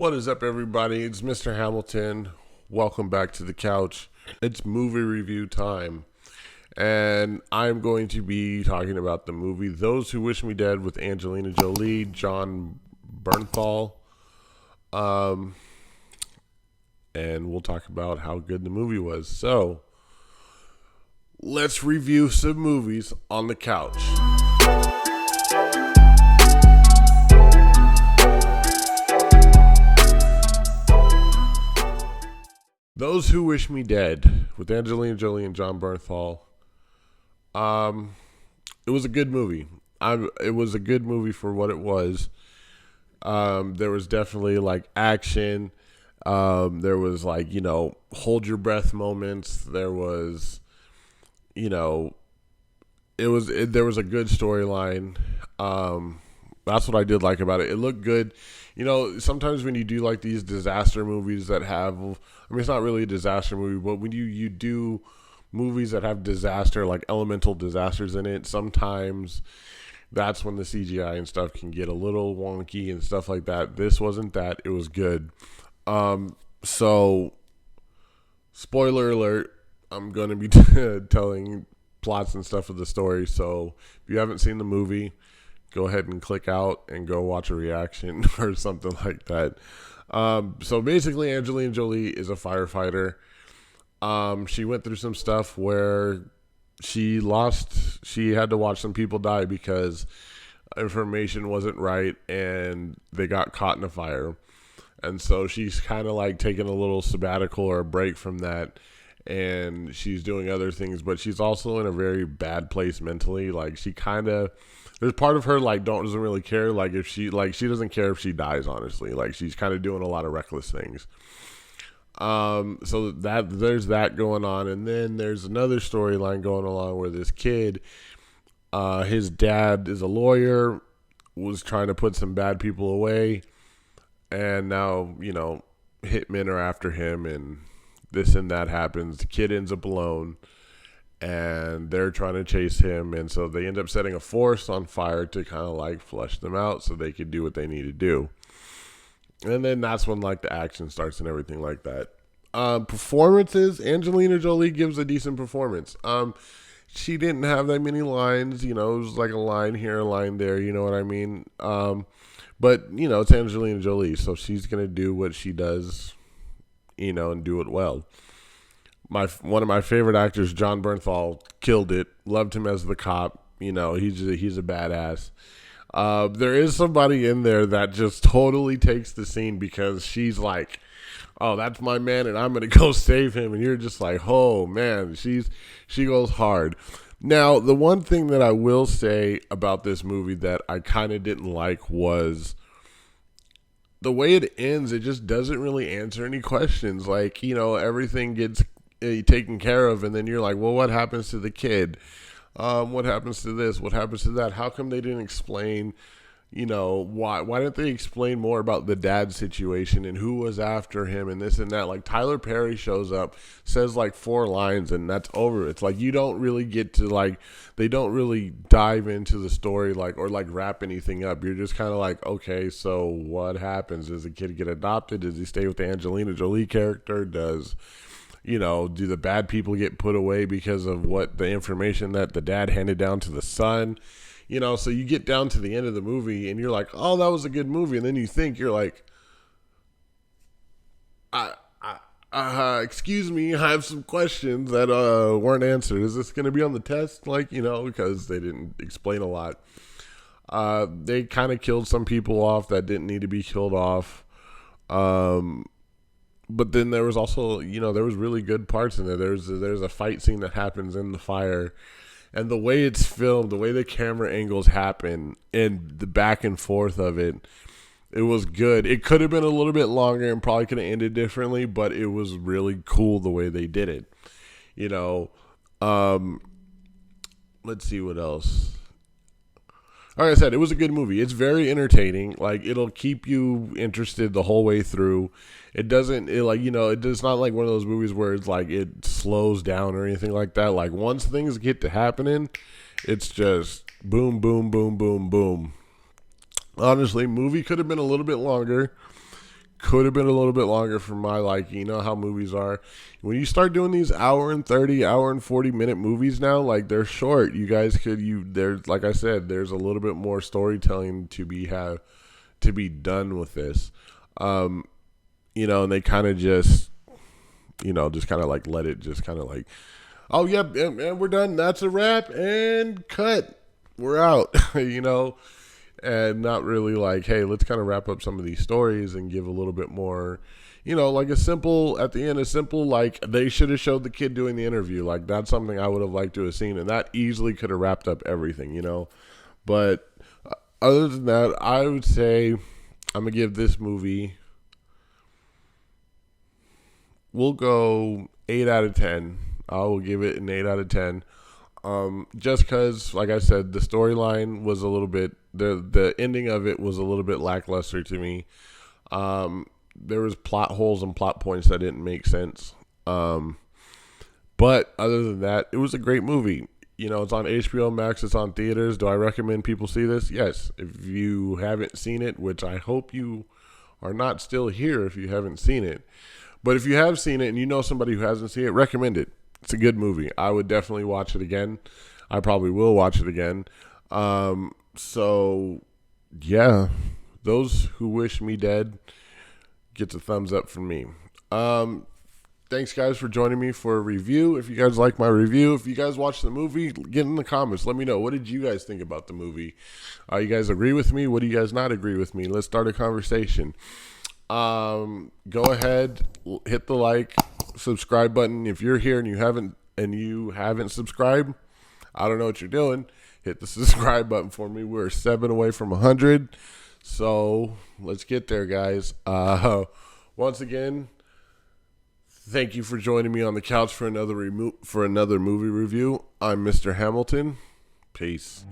What is up, everybody? It's Mr. Hamilton. Welcome back to the couch. It's movie review time. And I'm going to be talking about the movie Those Who Wish Me Dead with Angelina Jolie, John Bernthal. And we'll talk about how good the movie was. So, let's review some movies on the couch. Those Who Wish Me Dead with Angelina Jolie and John Bernthal. It was a good movie. It was a good movie for what it was. There was definitely like action. There was like, hold your breath moments. There was, there was a good storyline. That's what I did like about it. It looked good. Sometimes when you do like these disaster movies that have, it's not really a disaster movie, but when you do movies that have disaster, like elemental disasters in it, sometimes that's when the CGI and stuff can get a little wonky and stuff like that. This wasn't that. It was good. So, spoiler alert, I'm going to be telling plots and stuff of the story. So, if you haven't seen the movie, go ahead and click out and go watch a reaction or something like that. So basically, Angelina Jolie is a firefighter. She went through some stuff where she had to watch some people die because information wasn't right and they got caught in a fire. And so she's kind of like taking a little sabbatical or a break from that. And she's doing other things, but she's also in a very bad place mentally. Like there's part of her like doesn't really care. Like she doesn't care if she dies, honestly. Like she's kind of doing a lot of reckless things. So there's that going on. And then there's another storyline going along where this kid, his dad is a lawyer, was trying to put some bad people away. And now, hitmen are after him and this and that happens. The kid ends up alone and they're trying to chase him. And so they end up setting a forest on fire to kind of like flush them out so they could do what they need to do. And then that's when like the action starts and everything like that. Performances, Angelina Jolie gives a decent performance. She didn't have that many lines, it was like a line here, a line there, you know what I mean? But, it's Angelina Jolie, so she's going to do what she does, and do it well. One of my favorite actors, John Bernthal, killed it. Loved him as the cop. He's a badass. There is somebody in there that just totally takes the scene because she's like, oh, that's my man, and I'm going to go save him. And you're just like, oh, man, she goes hard. Now, the one thing that I will say about this movie that I kind of didn't like was the way it ends. It just doesn't really answer any questions. Like, everything gets taken care of, and then you're like, well, what happens to the kid? What happens to this? What happens to that? How come they didn't explain, why didn't they explain more about the dad situation and who was after him and this and that? Like Tyler Perry shows up, says like 4 lines, and that's over. It's like you don't really get to they don't really dive into the story or wrap anything up. You're just kind of like, okay, so what happens? Does the kid get adopted? Does he stay with the Angelina Jolie character? Do the bad people get put away because of what the information that the dad handed down to the son? So you get down to the end of the movie and you're like, oh, that was a good movie. And then you're like, excuse me, I have some questions that weren't answered. Is this going to be on the test? Because they didn't explain a lot. They kind of killed some people off that didn't need to be killed off. But then there was also, there was really good parts in there. There's a fight scene that happens in the fire. And the way it's filmed, the way the camera angles happen, and the back and forth of it, it was good. It could have been a little bit longer and probably could have ended differently, but it was really cool the way they did it. Let's see what else. Like I said, it was a good movie. It's very entertaining. It'll keep you interested the whole way through. It doesn't, it's not like one of those movies where it's like it slows down or anything like that. Like once things get to happening, it's just boom, boom, boom, boom, boom. Honestly, movie could have been a little bit longer. Could have been a little bit longer for my liking. You know how movies are. When you start doing these hour and 30, hour and 40-minute movies now, like, they're short. You guys there's, like I said, there's a little bit more storytelling to be done with this. And they kind of just kind of like let it just kind of like, oh, yeah, and we're done. That's a wrap and cut. We're out, and not really like, hey, let's kind of wrap up some of these stories and give a little bit more, like at the end, a simple, like, they should have showed the kid doing the interview. Like, that's something I would have liked to have seen, and that easily could have wrapped up everything, But other than that, I would say I'm going to give this movie, we'll go 8 out of 10. I will give it an 8 out of 10. Just because, like I said, the storyline was a little bit, the ending of it was a little bit lackluster to me. There was plot holes and plot points that didn't make sense. But other than that, it was a great movie. It's on HBO Max. It's on theaters. Do I recommend people see this? Yes. If you haven't seen it, which I hope you are not still here if you haven't seen it. But if you have seen it and you know somebody who hasn't seen it, recommend it. It's a good movie. I would definitely watch it again. I probably will watch it again. So, yeah. Those who wish me dead gets a thumbs up from me. Thanks, guys, for joining me for a review. If you guys like my review, if you guys watched the movie, get in the comments. Let me know. What did you guys think about the movie? You guys agree with me? What do you guys not agree with me? Let's start a conversation. Go ahead, hit the like, subscribe button. If you're here and you haven't subscribed, I don't know what you're doing. Hit the subscribe button for me. We're 7 away from 100. So let's get there, guys. Once again, thank you for joining me on the couch for another movie review. I'm Mr. Hamilton. Peace.